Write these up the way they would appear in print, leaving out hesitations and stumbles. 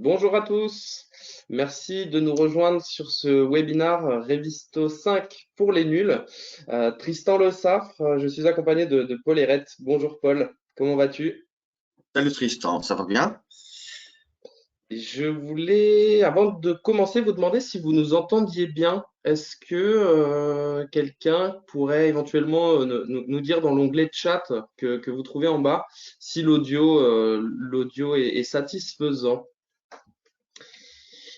Bonjour à tous, merci de nous rejoindre sur ce webinaire Revisto 5 pour les nuls. Tristan Le Saffre, je suis accompagné de Paul Hérette. Bonjour Paul, comment vas-tu? Salut Tristan, ça va bien? Je voulais, avant de commencer, vous demander si vous nous entendiez bien. Est-ce que quelqu'un pourrait éventuellement nous dire dans l'onglet chat que vous trouvez en bas si l'audio est satisfaisant?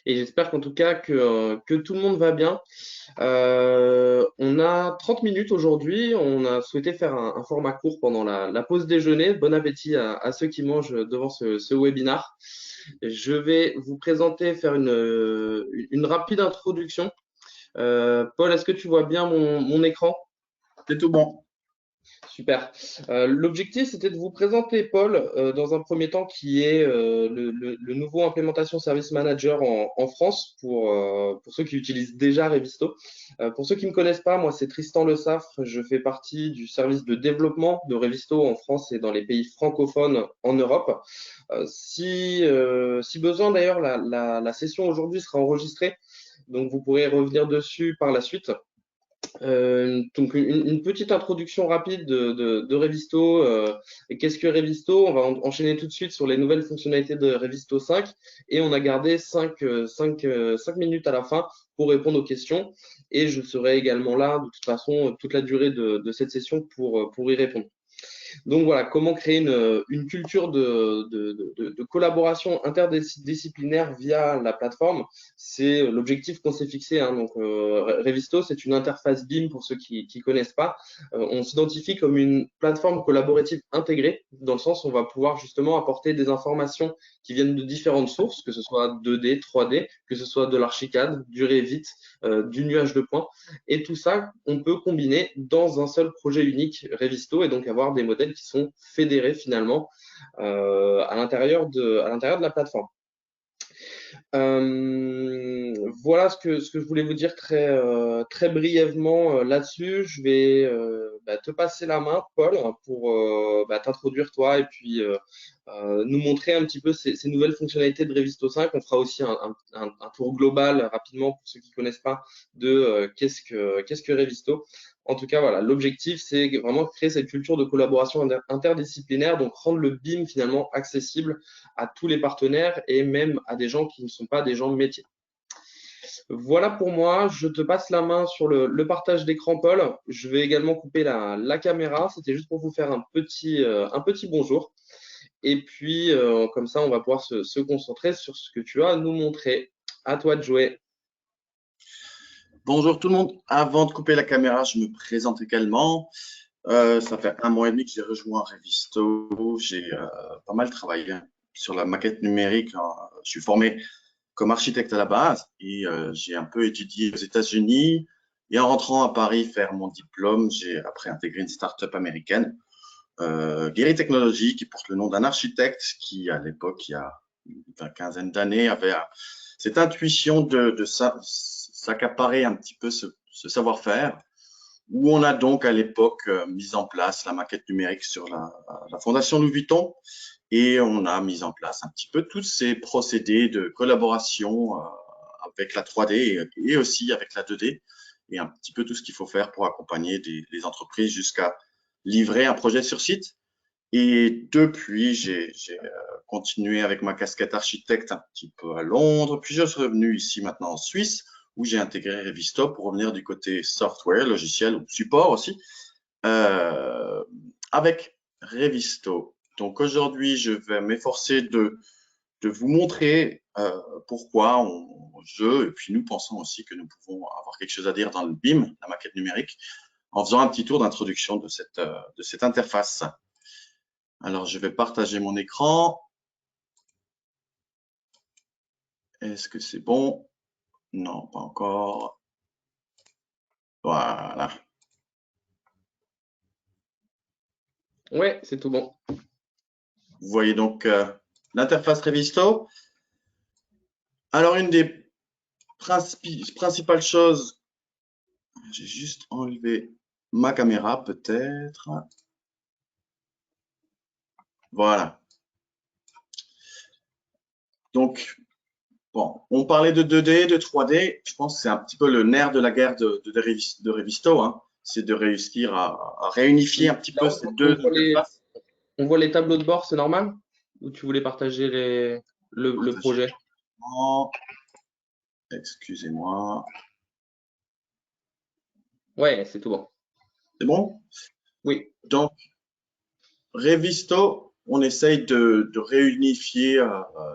Et j'espère qu'en tout cas que tout le monde va bien. On a 30 minutes aujourd'hui. On a souhaité faire un format court pendant la pause déjeuner. Bon appétit à ceux qui mangent devant ce webinar. Je vais vous présenter, faire une rapide introduction. Paul, est-ce que tu vois bien mon écran? C'est tout bon. Super. L'objectif, c'était de vous présenter Paul dans un premier temps, qui est le nouveau Implementation Service Manager en France pour ceux qui utilisent déjà Revisto. Pour ceux qui ne me connaissent pas, moi, c'est Tristan Le Saffre. Je fais partie du service de développement de Revisto en France et dans les pays francophones en Europe. Si besoin, d'ailleurs, la session aujourd'hui sera enregistrée, donc vous pourrez revenir dessus par la suite. Donc une petite introduction rapide de Revisto. Et qu'est-ce que Revisto? On va enchaîner tout de suite sur les nouvelles fonctionnalités de Revisto 5 et on a gardé 5 minutes à la fin pour répondre aux questions. Et je serai également là de toute façon toute la durée de cette session pour y répondre. Donc voilà, comment créer une culture de collaboration interdisciplinaire via la plateforme. C'est l'objectif qu'on s'est fixé, hein. Donc Revisto, c'est une interface BIM pour ceux qui ne connaissent pas. On s'identifie comme une plateforme collaborative intégrée, dans le sens où on va pouvoir justement apporter des informations qui viennent de différentes sources, que ce soit 2D, 3D, que ce soit de l'archicad, du Revit, du nuage de points. Et tout ça, on peut combiner dans un seul projet unique Revisto et donc avoir des modèles qui sont fédérés finalement à l'intérieur de la plateforme. Voilà ce que je voulais vous dire très brièvement là-dessus. Je vais te passer la main, Paul, pour t'introduire toi et puis nous montrer un petit peu ces nouvelles fonctionnalités de Revisto 5. On fera aussi un tour global rapidement pour ceux qui ne connaissent pas de qu'est-ce que Revisto. En tout cas, voilà, l'objectif, c'est vraiment créer cette culture de collaboration interdisciplinaire, donc rendre le BIM finalement accessible à tous les partenaires et même à des gens qui ne sont pas des gens de métier. Voilà pour moi, je te passe la main sur le partage d'écran, Paul. Je vais également couper la caméra, c'était juste pour vous faire un petit bonjour. Et puis, comme ça, on va pouvoir se concentrer sur ce que tu as à nous montrer. À toi de jouer. Bonjour tout le monde. Avant de couper la caméra, je me présente également. Ça fait 1 mois et demi que j'ai rejoint Revisto. J'ai pas mal travaillé sur la maquette numérique. Je suis formé comme architecte à la base et j'ai un peu étudié aux États-Unis. Et en rentrant à Paris faire mon diplôme, j'ai après intégré une start-up américaine, Guéry Technologies, qui porte le nom d'un architecte qui, à l'époque, il y a une quinzaine d'années, avait cette intuition de s'accaparer un petit peu ce savoir-faire, où on a donc à l'époque mis en place la maquette numérique sur la Fondation Louis Vuitton, et on a mis en place un petit peu tous ces procédés de collaboration avec la 3D et aussi avec la 2D, et un petit peu tout ce qu'il faut faire pour accompagner les entreprises jusqu'à livrer un projet sur site. Et depuis, j'ai continué avec ma casquette architecte un petit peu à Londres, puis je suis revenu ici maintenant en Suisse, où j'ai intégré Revisto pour revenir du côté software, logiciel ou support aussi, euh, avec Revisto. Donc aujourd'hui, je vais m'efforcer de vous montrer pourquoi je, et puis nous pensons aussi que nous pouvons avoir quelque chose à dire dans le BIM, la maquette numérique, en faisant un petit tour d'introduction de cette interface. Alors, je vais partager mon écran. Est-ce que c'est bon? Non, pas encore. Voilà. Ouais, c'est tout bon. Vous voyez donc l'interface Revisto. Alors, une des principales choses, j'ai juste enlevé ma caméra peut-être. Voilà. Donc, Bon, on parlait de 2D, de 3D. Je pense que c'est un petit peu le nerf de la guerre de Revisto, hein. C'est de réussir à réunifier un petit Là, peu ces deux interfaces. on voit les tableaux de bord, c'est normal? Ou tu voulais partager le Partager projet? l'écran. Excusez-moi. Ouais, c'est tout bon. C'est bon? Oui. Donc, Revisto, on essaye de réunifier,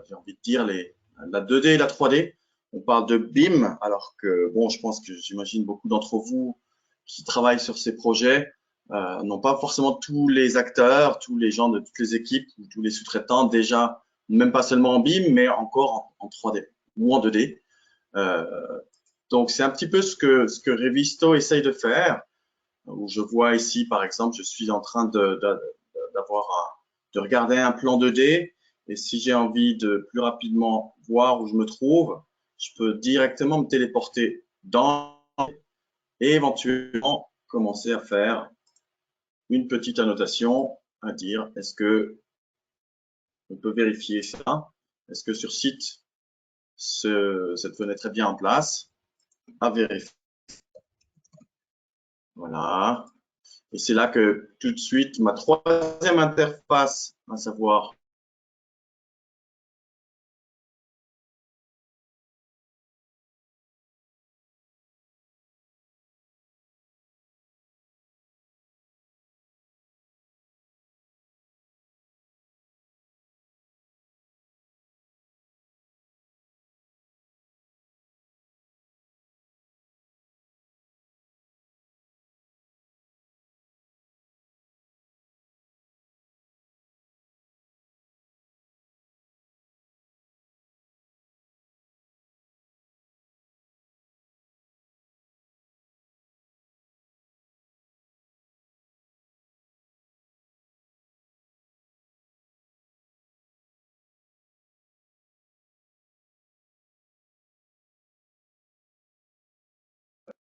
j'ai envie de dire, la 2D et la 3D. On parle de BIM, alors que, bon, je pense que j'imagine beaucoup d'entre vous qui travaillent sur ces projets n'ont pas forcément tous les acteurs, tous les gens de toutes les équipes ou tous les sous-traitants déjà, même pas seulement en BIM, mais encore en 3D ou en 2D. Euh, donc, c'est un petit peu ce que Revisto essaye de faire. Où je vois ici, par exemple, je suis en train de regarder un plan 2D et si j'ai envie de plus rapidement voir où je me trouve, je peux directement me téléporter dans et éventuellement commencer à faire une petite annotation à dire est-ce que on peut vérifier ça? Est-ce que sur site, cette fenêtre est bien en place? À vérifier. Voilà. Et c'est là que tout de suite, ma troisième interface, à savoir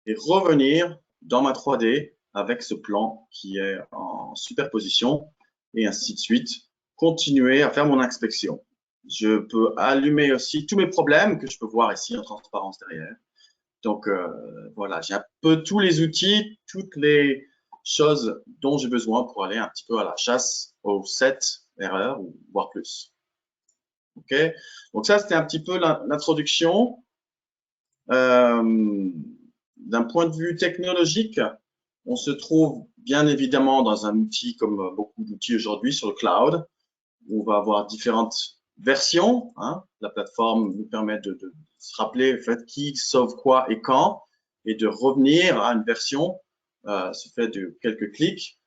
et revenir dans ma 3D avec ce plan qui est en superposition et ainsi de suite. Continuer à faire mon inspection. Je peux allumer aussi tous mes problèmes que je peux voir ici en transparence derrière. Donc voilà, j'ai un peu tous les outils, toutes les choses dont j'ai besoin pour aller un petit peu à la chasse aux 7 erreurs ou voire plus. Ok, donc ça c'était un petit peu l'introduction. D'un point de vue technologique, on se trouve bien évidemment dans un outil comme beaucoup d'outils aujourd'hui sur le cloud, où on va avoir différentes versions, hein. La plateforme nous permet de se rappeler en fait, qui sauve quoi et quand, et de revenir à une version, se fait de quelques clics.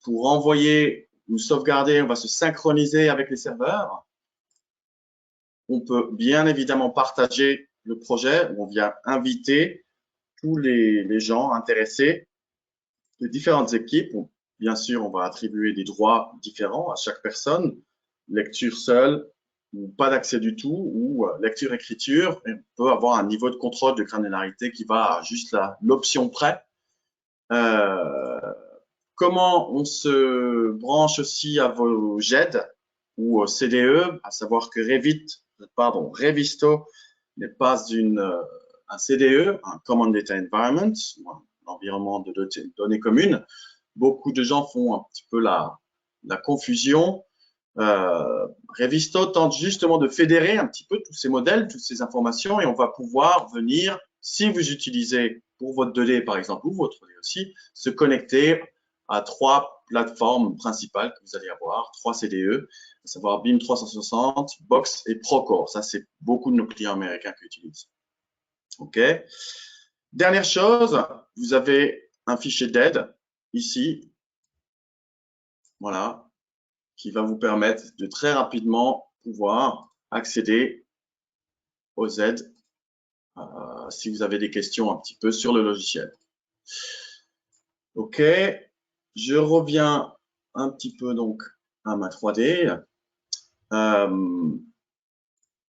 Pour envoyer ou sauvegarder, on va se synchroniser avec les serveurs. On peut bien évidemment partager le projet, on vient inviter tous les gens intéressés de différentes équipes. Bien sûr, on va attribuer des droits différents à chaque personne, lecture seule ou pas d'accès du tout, ou lecture-écriture. On peut avoir un niveau de contrôle de granularité qui va à juste l'option près. Euh, comment on se branche aussi à vos GED ou au CDE, à savoir que Revisto n'est pas un CDE, un Common Data Environment, ou un environnement de données communes. Beaucoup de gens font un petit peu la confusion. Revisto tente justement de fédérer un petit peu tous ces modèles, toutes ces informations, et on va pouvoir venir, si vous utilisez pour votre 2D par exemple, ou votre 3D aussi, se connecter à 3 plateformes principales que vous allez avoir, 3 CDE, à savoir BIM 360, Box et Procore. Ça, c'est beaucoup de nos clients américains qui utilisent. OK. Dernière chose, vous avez un fichier d'aide ici, voilà, qui va vous permettre de très rapidement pouvoir accéder aux aides si vous avez des questions un petit peu sur le logiciel. OK, je reviens un petit peu donc à ma 3D.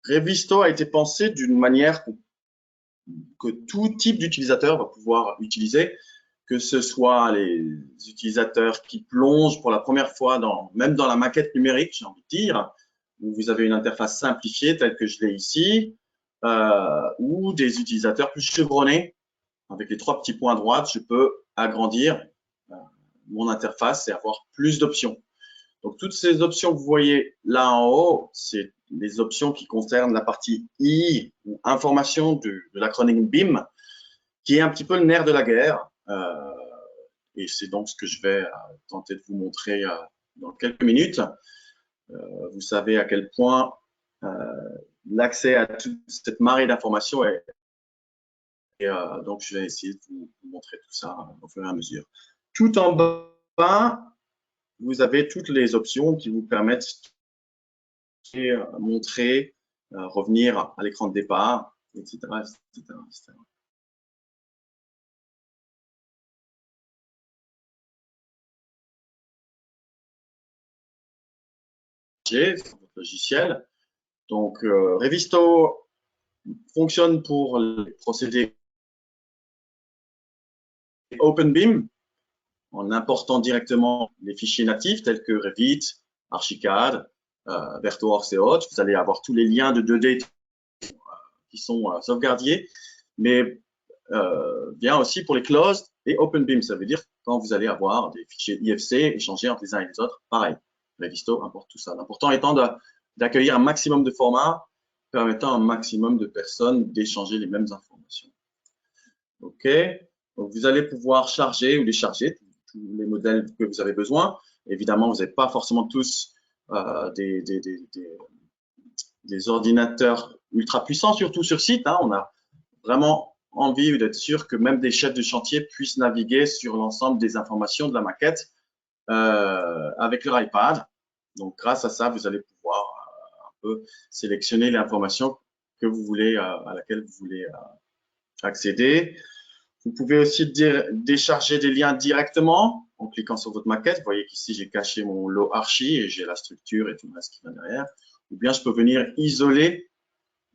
Revisto a été pensé d'une manière que tout type d'utilisateur va pouvoir utiliser, que ce soit les utilisateurs qui plongent pour la première fois même dans la maquette numérique, j'ai envie de dire, où vous avez une interface simplifiée telle que je l'ai ici, ou des utilisateurs plus chevronnés. Avec les 3 petits points à droite, je peux agrandir mon interface et avoir plus d'options. Donc, toutes ces options que vous voyez là en haut, c'est les options qui concernent la partie I ou information de l'acronyme BIM, qui est un petit peu le nerf de la guerre. Et c'est donc ce que je vais tenter de vous montrer dans quelques minutes. Vous savez à quel point l'accès à toute cette marée d'informations est. Et donc, je vais essayer de vous montrer tout ça au fur et à mesure. Tout en bas, vous avez toutes les options qui vous permettent de montrer, revenir à l'écran de départ, etc., etc., etc. Sur votre logiciel. Donc, Revisto fonctionne pour les procédés OpenBIM en important directement les fichiers natifs tels que Revit, Archicad, Vectorworks et autres. Vous allez avoir tous les liens de 2D qui sont sauvegardés, mais bien aussi pour les closed et OpenBIM. Ça veut dire quand vous allez avoir des fichiers IFC échangés entre les uns et les autres, pareil. Revisto importe tout ça. L'important étant d'accueillir un maximum de formats permettant à un maximum de personnes d'échanger les mêmes informations. OK. Donc, vous allez pouvoir charger ou décharger tous les modèles que vous avez besoin. Évidemment, vous n'avez pas forcément tous des ordinateurs ultra puissants, surtout sur site. Hein. On a vraiment envie d'être sûr que même des chefs de chantier puissent naviguer sur l'ensemble des informations de la maquette avec leur iPad. Donc, grâce à ça, vous allez pouvoir un peu sélectionner l'information que vous voulez, à laquelle vous voulez accéder. Vous pouvez aussi décharger des liens directement en cliquant sur votre maquette. Vous voyez qu'ici, j'ai caché mon lot archi et j'ai la structure et tout le reste qui va derrière. Ou bien, je peux venir isoler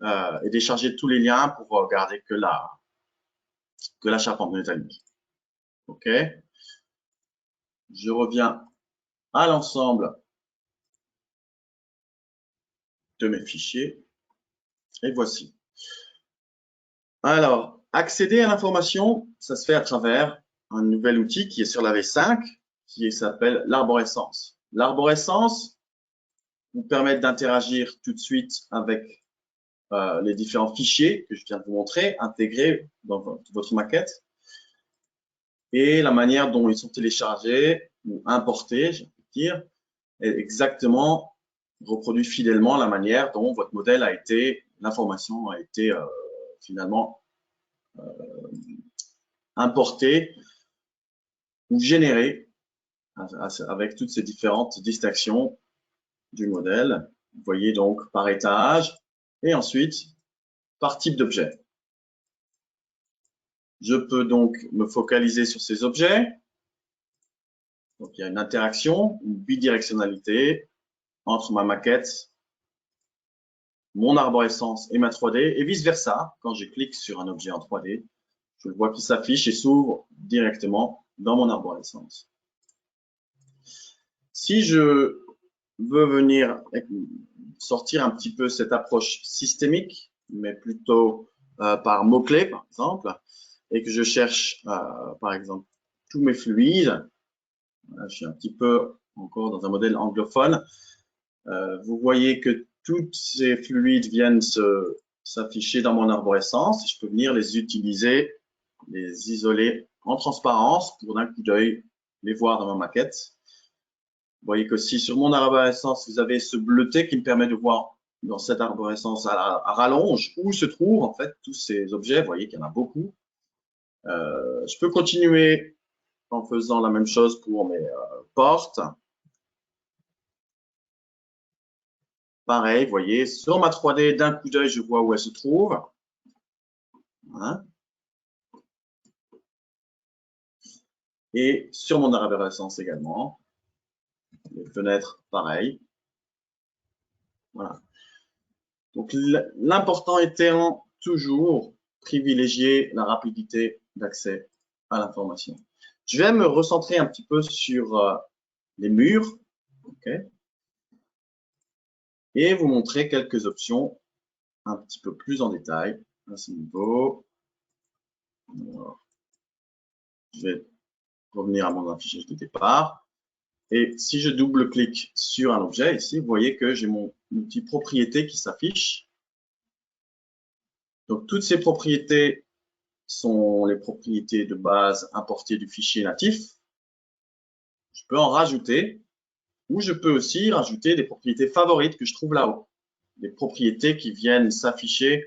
et décharger tous les liens pour garder que la charpente métallique. OK. Je reviens à l'ensemble de mes fichiers. Et voici. Alors, accéder à l'information, ça se fait à travers un nouvel outil qui est sur la V5, qui s'appelle l'arborescence. L'arborescence vous permet d'interagir tout de suite avec les différents fichiers que je viens de vous montrer, intégrés dans votre maquette, et la manière dont ils sont téléchargés ou importés, je peux dire, est exactement reproduit fidèlement la manière dont votre modèle a été, l'information a été finalement importée ou générée avec toutes ces différentes distinctions du modèle. Vous voyez donc par étage et ensuite par type d'objet. Je peux donc me focaliser sur ces objets. Donc, il y a une interaction, une bidirectionnalité entre ma maquette, mon arborescence et ma 3D, et vice-versa. Quand je clique sur un objet en 3D, je vois qu'il s'affiche et s'ouvre directement dans mon arborescence. Si je veux venir sortir un petit peu cette approche systémique, mais plutôt par mots-clés, par exemple, et que je cherche, par exemple, tous mes fluides, je suis un petit peu encore dans un modèle anglophone, vous voyez que tous ces fluides viennent s'afficher dans mon arborescence. Je peux venir les utiliser, les isoler en transparence pour d'un coup d'œil les voir dans ma maquette. Vous voyez qu'aussi sur mon arborescence, vous avez ce bleuté qui me permet de voir dans cette arborescence à rallonge où se trouvent en fait tous ces objets. Vous voyez qu'il y en a beaucoup. Je peux continuer en faisant la même chose pour mes portes. Pareil, vous voyez, sur ma 3D, d'un coup d'œil, je vois où elle se trouve. Hein. Et sur mon arborescence également. Les fenêtres, pareil. Voilà. Donc, l'important étant toujours privilégier la rapidité d'accès à l'information. Je vais me recentrer un petit peu sur les murs. Okay. Et vous montrer quelques options un petit peu plus en détail à ce niveau. Alors, je vais revenir à mon affichage de départ. Et si je double-clique sur un objet, ici, vous voyez que j'ai mon outil propriété qui s'affiche. Donc, toutes ces propriétés sont les propriétés de base importées du fichier natif. Je peux en rajouter, ou je peux aussi rajouter des propriétés favorites que je trouve là-haut. Des propriétés qui viennent s'afficher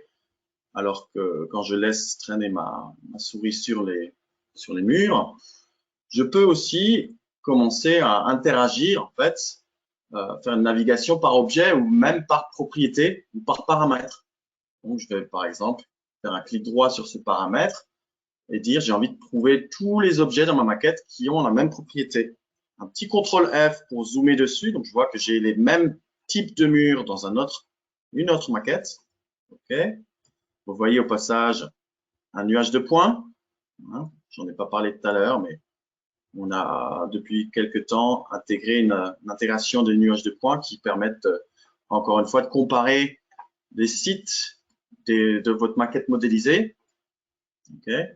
alors que quand je laisse traîner ma souris sur les murs. Je peux aussi commencer à interagir, en fait, faire une navigation par objet ou même par propriété ou par paramètre. Donc, je vais, par exemple, faire un clic droit sur ce paramètre et dire j'ai envie de trouver tous les objets dans ma maquette qui ont la même propriété. Un petit CTRL F pour zoomer dessus. Donc, je vois que j'ai les mêmes types de murs dans une autre maquette. OK. Vous voyez au passage un nuage de points. Hein, j'en ai pas parlé tout à l'heure, mais on a depuis quelques temps intégré une intégration des nuages de points qui permettent encore une fois de comparer les sites de votre maquette modélisée. Okay.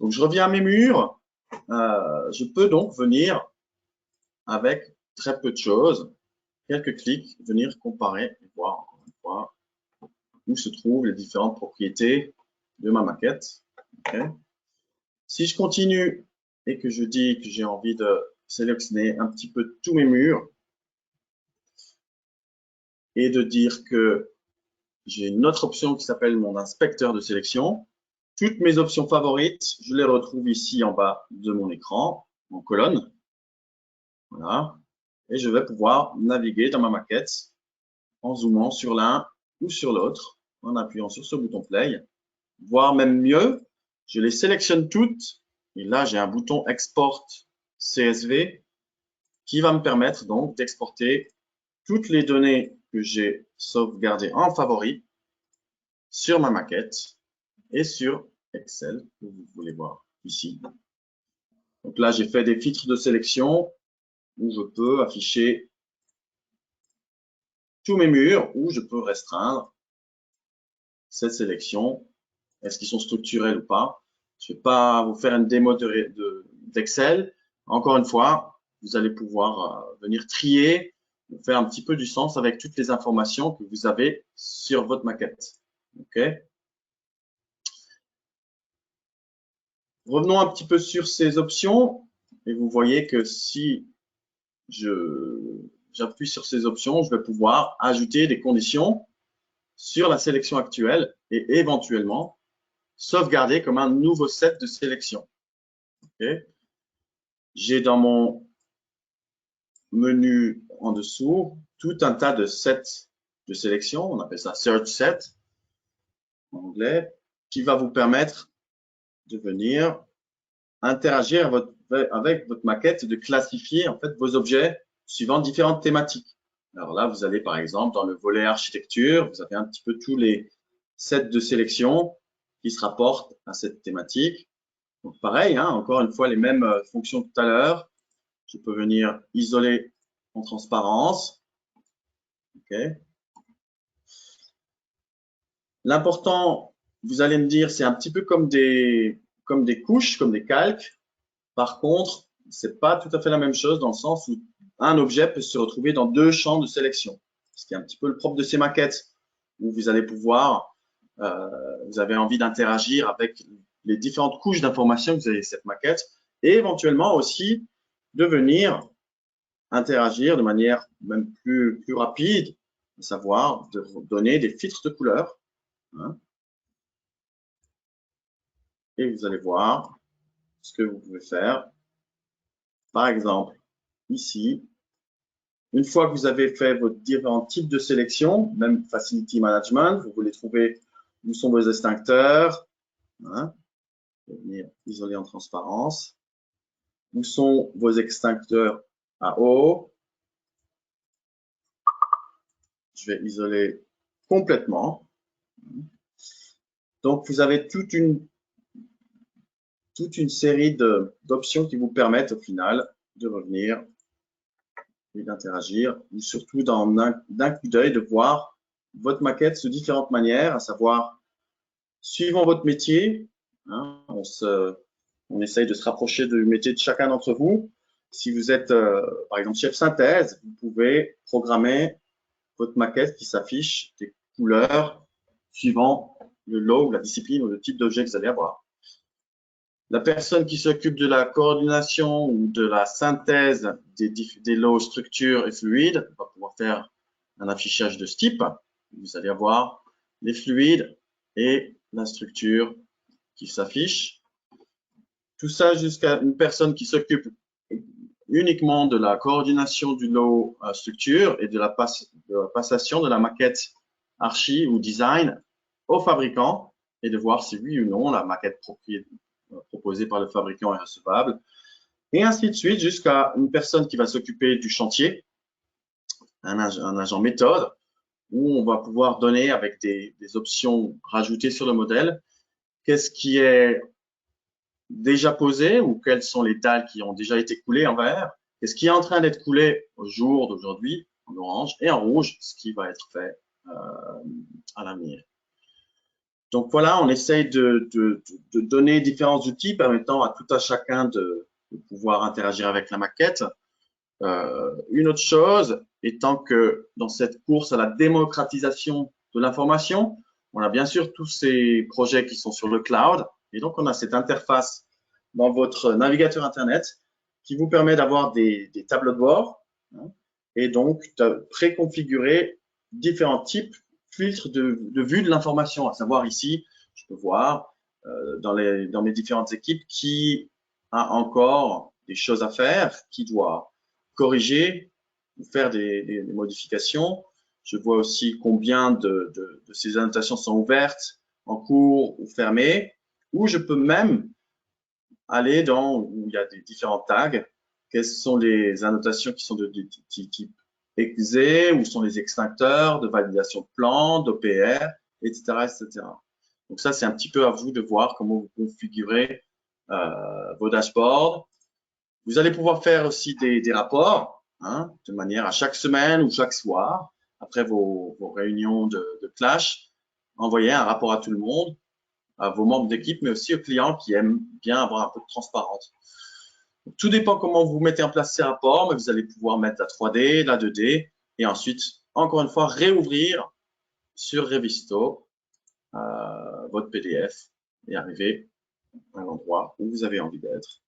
Donc je reviens à mes murs. Je peux donc venir avec très peu de choses, quelques clics, venir comparer et voir encore une fois où se trouvent les différentes propriétés de ma maquette. Okay. Si je continue et que je dis que j'ai envie de sélectionner un petit peu tous mes murs et de dire que j'ai une autre option qui s'appelle mon inspecteur de sélection. Toutes mes options favorites, je les retrouve ici en bas de mon écran, en colonne. Voilà. Et je vais pouvoir naviguer dans ma maquette en zoomant sur l'un ou sur l'autre, en appuyant sur ce bouton play. Voire même mieux, je les sélectionne toutes. Et là, j'ai un bouton export CSV qui va me permettre donc d'exporter toutes les données que j'ai sauvegardées en favori sur ma maquette et sur Excel, que vous voulez voir ici. Donc là, j'ai fait des filtres de sélection où je peux afficher tous mes murs, où je peux restreindre cette sélection. Est-ce qu'ils sont structurels ou pas? Je ne vais pas vous faire une démo d'Excel. Encore une fois, vous allez pouvoir venir trier, faire un petit peu du sens avec toutes les informations que vous avez sur votre maquette. Okay. Revenons un petit peu sur ces options et vous voyez que si j'appuie sur ces options, je vais pouvoir ajouter des conditions sur la sélection actuelle et éventuellement sauvegarder comme un nouveau set de sélection. Okay. J'ai dans mon menu en dessous tout un tas de sets de sélection, on appelle ça Search Set en anglais, qui va vous permettre de venir interagir avec votre maquette et de classifier en fait vos objets suivant différentes thématiques. Alors là, vous allez par exemple dans le volet architecture, vous avez un petit peu tous les sets de sélection qui se rapportent à cette thématique. Donc pareil, hein, encore une fois les mêmes fonctions que tout à l'heure. Je peux venir isoler en transparence. Okay. L'important, vous allez me dire, c'est un petit peu comme des couches, comme des calques. Par contre, c'est pas tout à fait la même chose dans le sens où un objet peut se retrouver dans deux champs de sélection. Ce qui est un petit peu le propre de ces maquettes, où vous allez pouvoir, vous avez envie d'interagir avec les différentes couches d'informations que vous avez cette maquette, et éventuellement aussi de venir interagir de manière même plus rapide, à savoir de donner des filtres de couleurs. Hein. Et vous allez voir ce que vous pouvez faire. Par exemple, ici, une fois que vous avez fait vos différents types de sélection, même Facility Management, vous voulez trouver où sont vos extincteurs. Hein, je vais venir isoler en transparence. Où sont vos extincteurs à eau? Je vais isoler complètement. Donc, vous avez toute une série d'options qui vous permettent au final de revenir et d'interagir, ou surtout d'un coup d'œil de voir votre maquette sous différentes manières, à savoir, suivant votre métier, hein, on essaye de se rapprocher du métier de chacun d'entre vous. Si vous êtes, par exemple, chef synthèse, vous pouvez programmer votre maquette qui s'affiche des couleurs suivant le lot ou la discipline ou le type d'objet que vous allez avoir. La personne qui s'occupe de la coordination ou de la synthèse des lots structures et fluides va pouvoir faire un affichage de ce type. Vous allez avoir les fluides et la structure qui s'affichent. Tout ça jusqu'à une personne qui s'occupe uniquement de la coordination du lot structure et de la passation de la maquette archi ou design au fabricant et de voir si oui ou non la maquette proposée par le fabricant est recevable. Et ainsi de suite jusqu'à une personne qui va s'occuper du chantier, un agent méthode, où on va pouvoir donner avec des options rajoutées sur le modèle, qu'est-ce qui est déjà posé ou quelles sont les dalles qui ont déjà été coulées en vert, qu'est-ce qui est en train d'être coulé au jour d'aujourd'hui en orange et en rouge, ce qui va être fait à l'avenir. Donc voilà, on essaye de donner différents outils permettant à tout à chacun de pouvoir interagir avec la maquette. Une autre chose étant que dans cette course à la démocratisation de l'information, on a bien sûr tous ces projets qui sont sur le cloud et donc on a cette interface dans votre navigateur Internet qui vous permet d'avoir des tableaux de bord hein, et donc de préconfigurer différents types filtres de vue de l'information, à savoir ici, je peux voir dans mes différentes équipes qui a encore des choses à faire, qui doit corriger ou faire des modifications. Je vois aussi combien de ces annotations sont ouvertes, en cours ou fermées, ou je peux même aller dans où il y a des différents tags. Quelles sont les annotations qui sont de type EXE, où sont les extincteurs de validation de plan, d'OPR, etc., etc. Donc ça, c'est un petit peu à vous de voir comment vous configurez vos dashboards. Vous allez pouvoir faire aussi des rapports, hein, de manière à chaque semaine ou chaque soir, après vos réunions de clash, envoyer un rapport à tout le monde, à vos membres d'équipe, mais aussi aux clients qui aiment bien avoir un peu de transparence. Donc, tout dépend comment vous mettez en place ces rapports, mais vous allez pouvoir mettre la 3D, la 2D, et ensuite, encore une fois, réouvrir sur Revisto votre PDF et arriver à l'endroit où vous avez envie d'être.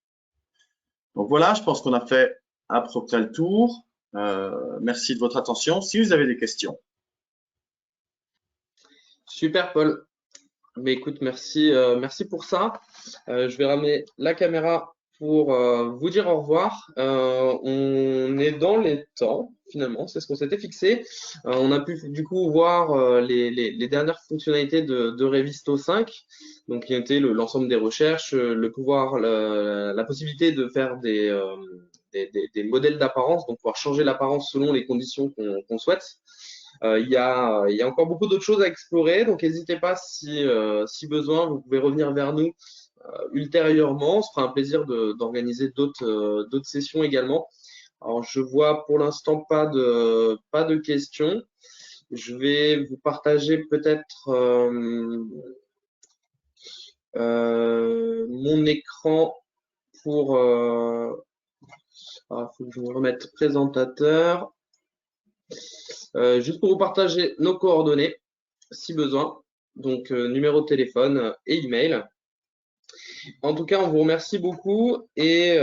Donc voilà, je pense qu'on a fait à peu près le tour. Merci de votre attention. Si vous avez des questions. Super, Paul. Mais écoute, merci, merci pour ça. Je vais ramener la caméra pour vous dire au revoir. On est dans les temps, finalement, c'est ce qu'on s'était fixé. On a pu du coup voir les dernières fonctionnalités de Revisto 5, donc qui étaient l'ensemble des recherches, le pouvoir, la possibilité de faire des modèles d'apparence, donc pouvoir changer l'apparence selon les conditions qu'on souhaite. Il y a encore beaucoup d'autres choses à explorer, donc n'hésitez pas si besoin, vous pouvez revenir vers nous ultérieurement. On se fera un plaisir d'organiser d'autres sessions également. Alors, je vois pour l'instant pas de questions. Je vais vous partager peut-être mon écran pour. Faut que je me remette présentateur. Juste pour vous partager nos coordonnées, si besoin. Donc, numéro de téléphone et email. En tout cas, on vous remercie beaucoup et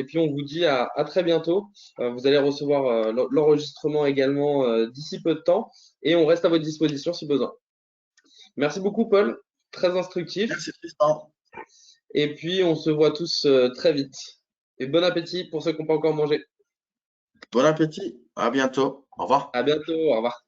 puis on vous dit à très bientôt. Vous allez recevoir l'enregistrement également d'ici peu de temps et on reste à votre disposition si besoin. Merci beaucoup, Paul. Très instructif. Merci Tristan. Et puis, on se voit tous très vite. Et bon appétit pour ceux qui n'ont pas encore mangé. Bon appétit. À bientôt. Au revoir. À bientôt. Au revoir.